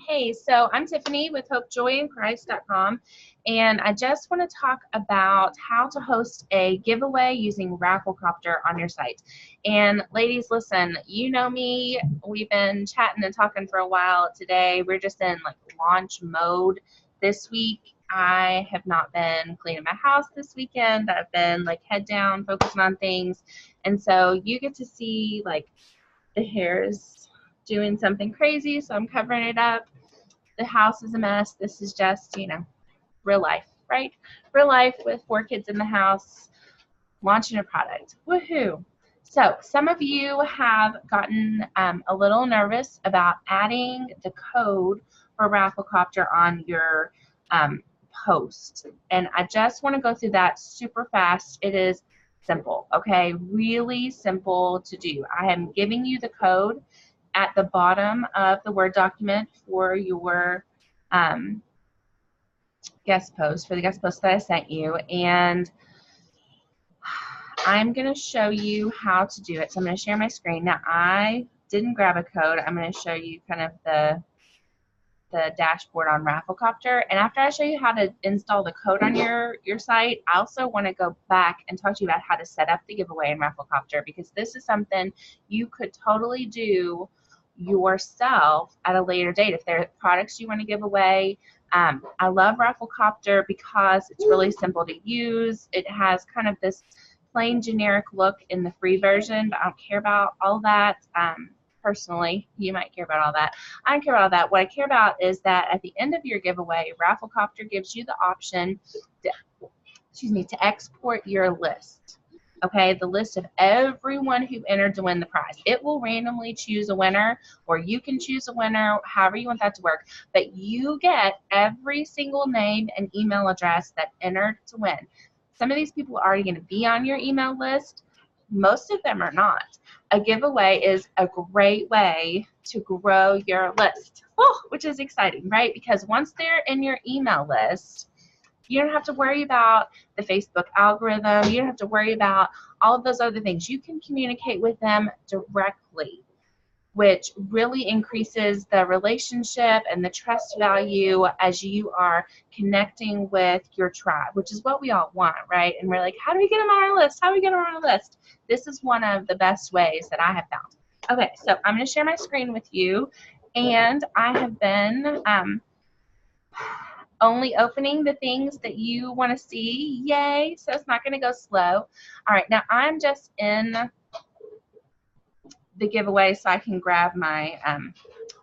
Hey, so I'm Tiffany with HopeJoyInChrist.com, and I just want to talk about how to host a giveaway using RaffleCopter on your site. And ladies, listen, you know me. We've been chatting and talking for a while. Today, we're just in like launch mode. This week, I have not been cleaning my house this weekend. I've been like head down, focusing on things. And so you get to see like the hair's doing something crazy, so I'm covering it up. The house is a mess. This is just, real life, right? Real life with 4 kids in the house, launching a product. Woohoo! So some of you have gotten a little nervous about adding the code for RaffleCopter on your post. And I just want to go through that super fast. It is simple, okay? Really simple to do. I am giving you the code at the bottom of the Word document for your guest post, for the guest post that I sent you. And I'm going to show you how to do it. So I'm going to share my screen. Now, I didn't grab a code. I'm going to show you kind of the dashboard on RaffleCopter. And after I show you how to install the code on your site, I also want to go back and talk to you about how to set up the giveaway in RaffleCopter, because this is something you could totally do yourself at a later date if there are products you want to give away. I love RaffleCopter because it's really simple to use. It has kind of this plain generic look in the free version, but I don't care about all that. Personally, you might care about all that. I don't care about all that. What I care about is that at the end of your giveaway, RaffleCopter gives you the option to export your list. Okay, the list of everyone who entered to win the prize. It will randomly choose a winner, or you can choose a winner, however you want that to work. But you get every single name and email address that entered to win. Some of these people are already going to be on your email list. Most of them are not. A giveaway is a great way to grow your list, which is exciting, right? Because once they're in your email list, you don't have to worry about the Facebook algorithm. You don't have to worry about all of those other things. You can communicate with them directly, which really increases the relationship and the trust value as you are connecting with your tribe, which is what we all want, right? And we're like, how do we get them on our list? How do we get them on our list? This is one of the best ways that I have found. Okay, so I'm going to share my screen with you, and I have been only opening the things that you want to see. Yay! So it's not going to go slow. All right, now I'm just in the giveaway so I can grab my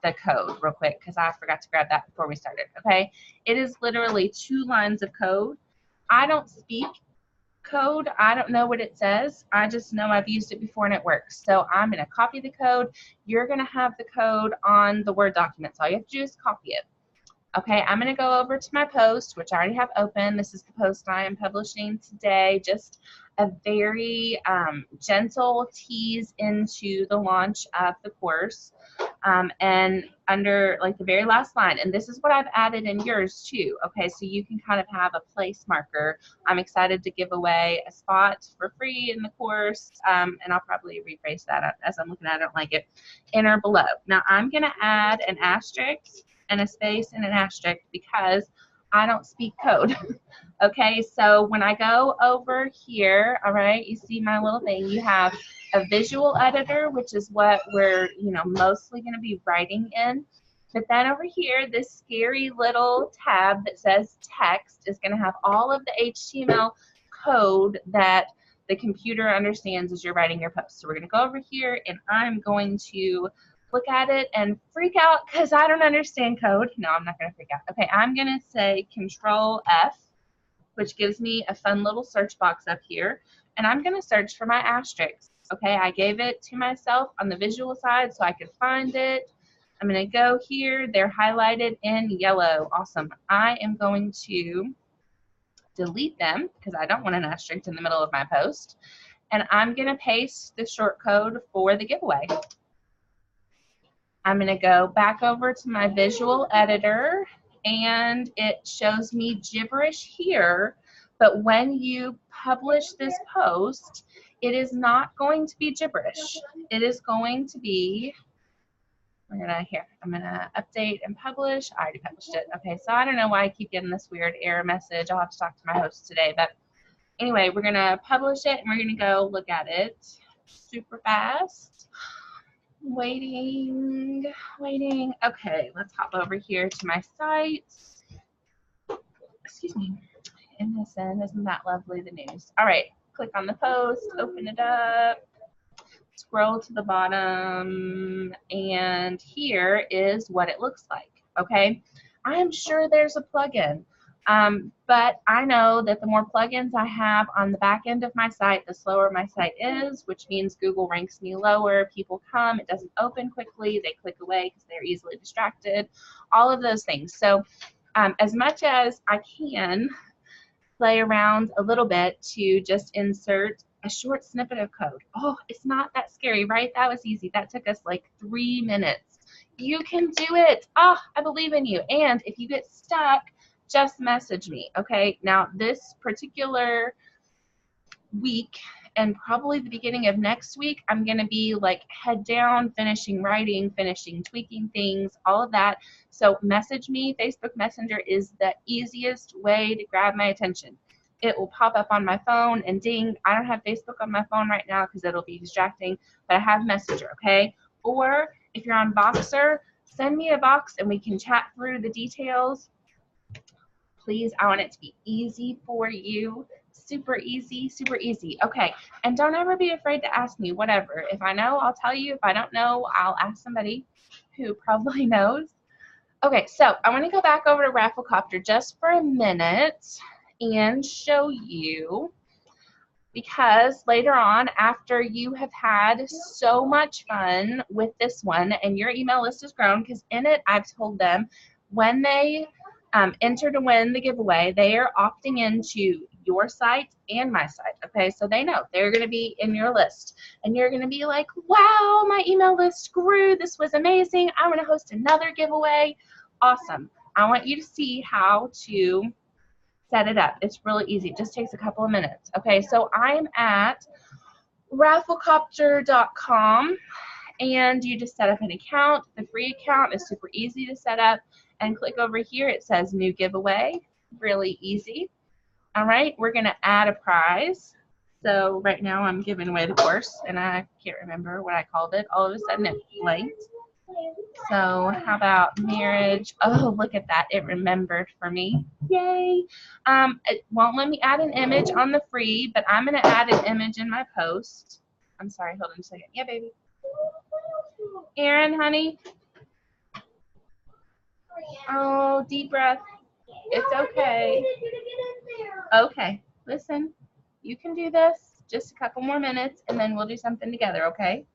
the code real quick, because I forgot to grab that before we started. Okay, it is literally 2 lines of code. I don't speak code. I don't know what it says. I just know I've used it before and it works. So I'm going to copy the code. You're going to have the code on the Word document. So all you have to do is copy it. Okay, I'm going to go over to my post, which I already have open. This is the post I am publishing today. Just a very gentle tease into the launch of the course. And under like the very last line, and this is what I've added in yours too. Okay, so you can kind of have a place marker. I'm excited to give away a spot for free in the course, and I'll probably rephrase that as I'm looking at it. I don't like it. Enter below. Now I'm going to add an asterisk and a space and an asterisk because I don't speak code. Okay, so when I go over here, all right, you see my little thing. You have a visual editor, which is what we're, mostly going to be writing in. But then over here, this scary little tab that says text is going to have all of the HTML code that the computer understands as you're writing your post. So we're going to go over here, and I'm going to look at it and freak out because I don't understand code. No, I'm not going to freak out. Okay, I'm going to say Control F, which gives me a fun little search box up here, and I'm going to search for my asterisks. Okay, I gave it to myself on the visual side so I could find it. I'm going to go here. They're highlighted in yellow. Awesome. I am going to delete them because I don't want an asterisk in the middle of my post, and I'm going to paste the short code for the giveaway. I'm going to go back over to my visual editor, and it shows me gibberish here, but when you publish this post, it is not going to be gibberish. It is going to be, I'm gonna update and publish. I already published it. Okay, so I don't know why I keep getting this weird error message. I'll have to talk to my host today, but anyway, we're gonna publish it and we're gonna go look at it super fast. Waiting. Okay, let's hop over here to my site. Excuse me. MSN, isn't that lovely, the news? All right, click on the post, open it up, scroll to the bottom, and here is what it looks like, okay? I'm sure there's a plugin, but I know that the more plugins I have on the back end of my site, the slower my site is, which means Google ranks me lower. People come, it doesn't open quickly, they click away because they're easily distracted, all of those things. So as much as I can play around a little bit to just insert a short snippet of code. Oh, it's not that scary, right? That was easy. That took us like 3 minutes. You can do it. Oh, I believe in you. And if you get stuck, just message me, okay? Now, this particular week and probably the beginning of next week, I'm going to be like head down, finishing writing, finishing tweaking things, all of that. So message me. Facebook Messenger is the easiest way to grab my attention. It will pop up on my phone and ding. I don't have Facebook on my phone right now because it'll be distracting, but I have Messenger, okay? Or if you're on Boxer, send me a box and we can chat through the details. Please, I want it to be easy for you. Super easy, super easy. Okay, and don't ever be afraid to ask me whatever. If I know, I'll tell you. If I don't know, I'll ask somebody who probably knows. Okay, so I want to go back over to RaffleCopter just for a minute and show you, because later on, after you have had so much fun with this one and your email list has grown, because in it I've told them when they enter to win the giveaway, they are opting into your site and my site, okay? So they know they're going to be in your list, and you're going to be like, wow, my email list grew. This was amazing. I'm going to host another giveaway. Awesome. I want you to see how to set it up. It's really easy. It just takes a couple of minutes, okay? So I'm at RaffleCopter.com, and you just set up an account. The free account is super easy to set up, and click over here. It says new giveaway. Really easy. All right, we're going to add a prize. So right now I'm giving away the course, and I can't remember what I called it. All of a sudden it blanked. So how about marriage? Oh, look at that. It remembered for me. Yay. It won't let me add an image on the free, but I'm going to add an image in my post. I'm sorry, hold on a second. Yeah, baby. Aaron, honey. Oh, deep breath. It's okay. Okay, listen. You can do this. Just a couple more minutes, and then we'll do something together, okay?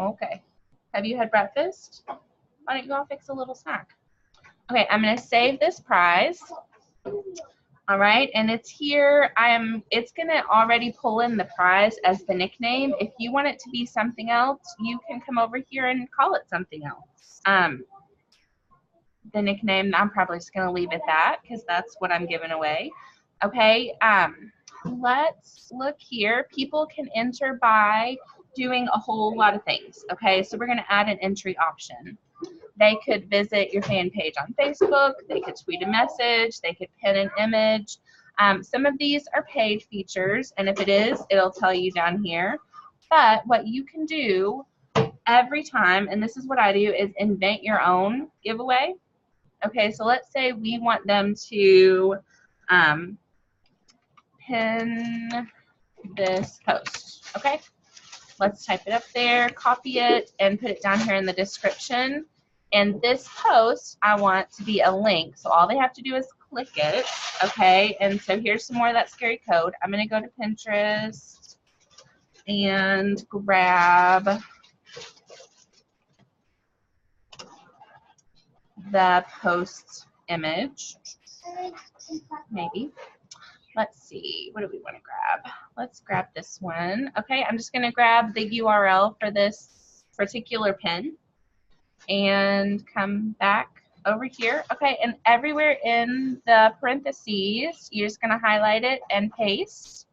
Okay. Have you had breakfast? Why don't you go fix a little snack? Okay, I'm going to save this prize. All right, and it's here. It's going to already pull in the prize as the nickname. If you want it to be something else, you can come over here and call it something else. The nickname, I'm probably just going to leave it that because that's what I'm giving away. Okay, let's look here. People can enter by doing a whole lot of things. Okay, so we're going to add an entry option. They could visit your fan page on Facebook. They could tweet a message. They could pin an image. Some of these are paid features, and if it is, it'll tell you down here. But what you can do every time, and this is what I do, is invent your own giveaway. Okay, so let's say we want them to pin this post. Okay, let's type it up there, copy it, and put it down here in the description. And this post, I want to be a link. So all they have to do is click it. Okay, and so here's some more of that scary code. I'm going to go to Pinterest and grab the post image. Maybe. Let's see. What do we want to grab? Let's grab this one. Okay, I'm just going to grab the URL for this particular pin and come back over here. Okay, and everywhere in the parentheses, you're just going to highlight it and paste.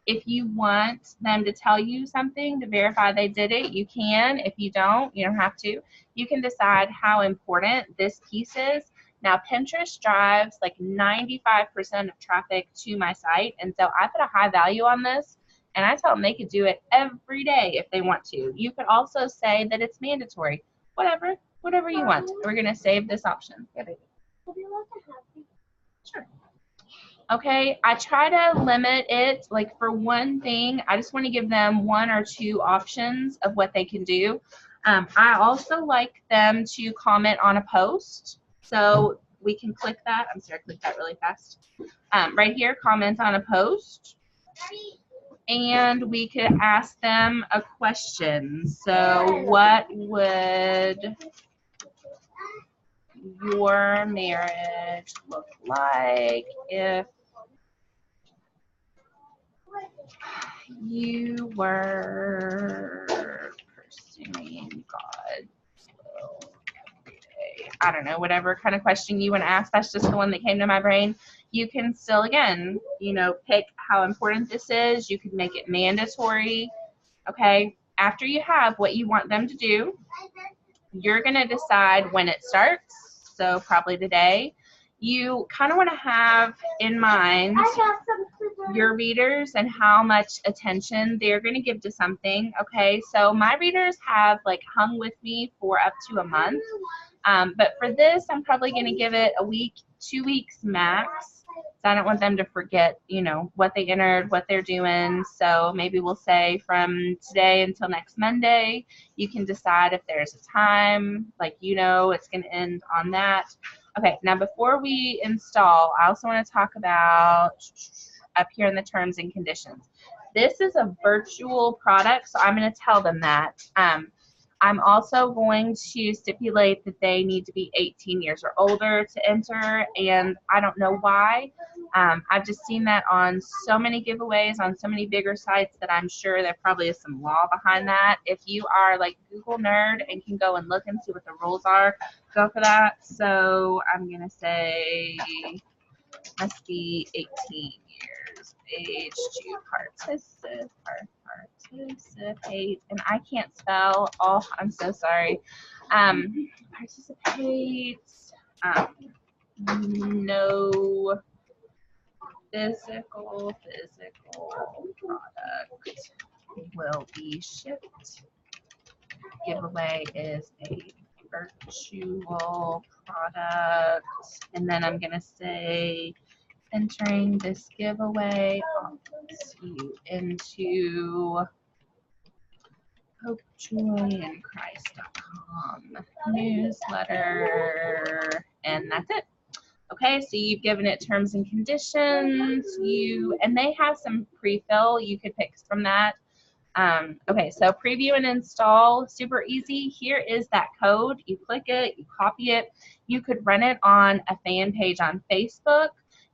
If you want them to tell you something to verify they did it, you can. If you don't have to. You can decide how important this piece is. Now, Pinterest drives like 95% of traffic to my site, and so I put a high value on this, and I tell them they could do it every day if they want to. You could also say that it's mandatory. Whatever you want. We're going to save this option. Yeah, baby. Sure. Okay, I try to limit it, like for one thing, I just want to give them 1 or 2 options of what they can do. I also like them to comment on a post. So we can click that. I'm sorry, click that really fast. Right here, comment on a post. And we could ask them a question. So what would your marriage look like if you were pursuing God's will every day? I don't know, whatever kind of question you want to ask. That's just the one that came to my brain. You can still, again, pick how important this is. You could make it mandatory. Okay, after you have what you want them to do, you're going to decide when it starts. So probably today. You kind of want to have in mind your readers and how much attention they're going to give to something. Okay, so my readers have like hung with me for up to a month. But for this, I'm probably going to give it a week, 2 weeks max. So I don't want them to forget, what they entered, what they're doing. So maybe we'll say from today until next Monday. You can decide if there's a time, like it's going to end on that. Okay, now before we install, I also want to talk about up here in the terms and conditions. This is a virtual product, so I'm going to tell them that. I'm also going to stipulate that they need to be 18 years or older to enter, and I don't know why. I've just seen that on so many giveaways on so many bigger sites that I'm sure there probably is some law behind that. If you are like Google nerd and can go and look and see what the rules are, go for that. So I'm going to say must be 18 years of age to participate. And I can't spell. Oh, I'm so sorry. Participate. No physical product will be shipped. Giveaway is a virtual product. And then I'm going to say entering this giveaway opts you into HopeJoyInChrist.com newsletter, and that's it. Okay, so you've given it terms and conditions. And they have some pre-fill. You could pick from that. Okay, so preview and install, super easy. Here is that code. You click it, you copy it. You could run it on a fan page on Facebook.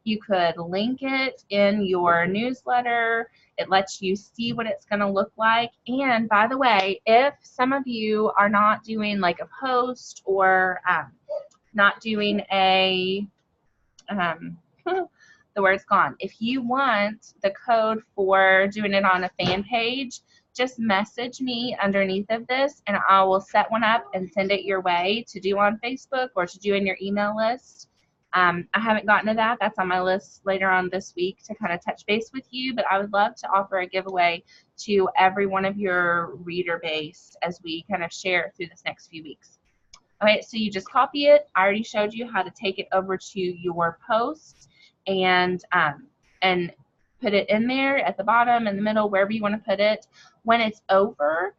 You could link it in your newsletter. It lets you see what it's going to look like. And by the way, if some of you are not doing like a post or not doing a, the word's gone. If you want the code for doing it on a fan page, just message me underneath of this and I will set one up and send it your way to do on Facebook or to do in your email list. I haven't gotten to that. That's on my list later on this week to kind of touch base with you, but I would love to offer a giveaway to every one of your reader base as we kind of share through this next few weeks. Okay, so you just copy it. I already showed you how to take it over to your post and put it in there at the bottom, in the middle, wherever you want to put it. When it's over,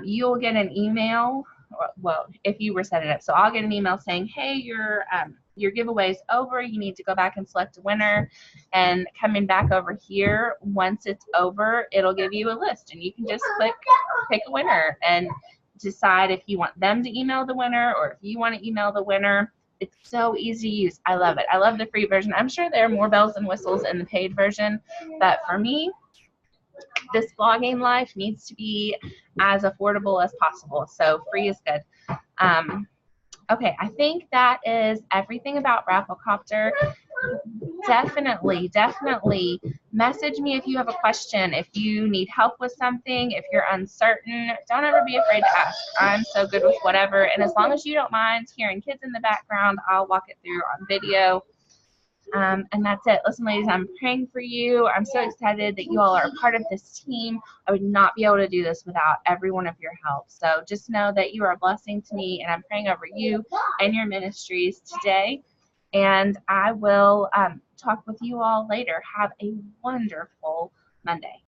you'll get an email. Well, if you were setting it up, so I'll get an email saying, hey, your giveaway is over. You need to go back and select a winner. And coming back over here, once it's over, it'll give you a list, and you can just click pick a winner and decide if you want them to email the winner or if you want to email the winner. It's so easy to use. I love it. I love the free version. I'm sure there are more bells and whistles in the paid version, but for me, this blogging life needs to be as affordable as possible. So free is good. Okay, I think that is everything about RaffleCopter. Definitely Message me if you have a question, if you need help with something, if you're uncertain. Don't ever be afraid to ask. I'm so good with whatever, and as long as you don't mind hearing kids in the background, I'll walk it through on video. And that's it. Listen, ladies, I'm praying for you. I'm so excited that you all are a part of this team. I would not be able to do this without every one of your help. So just know that you are a blessing to me, and I'm praying over you and your ministries today. And I will talk with you all later. Have a wonderful Monday.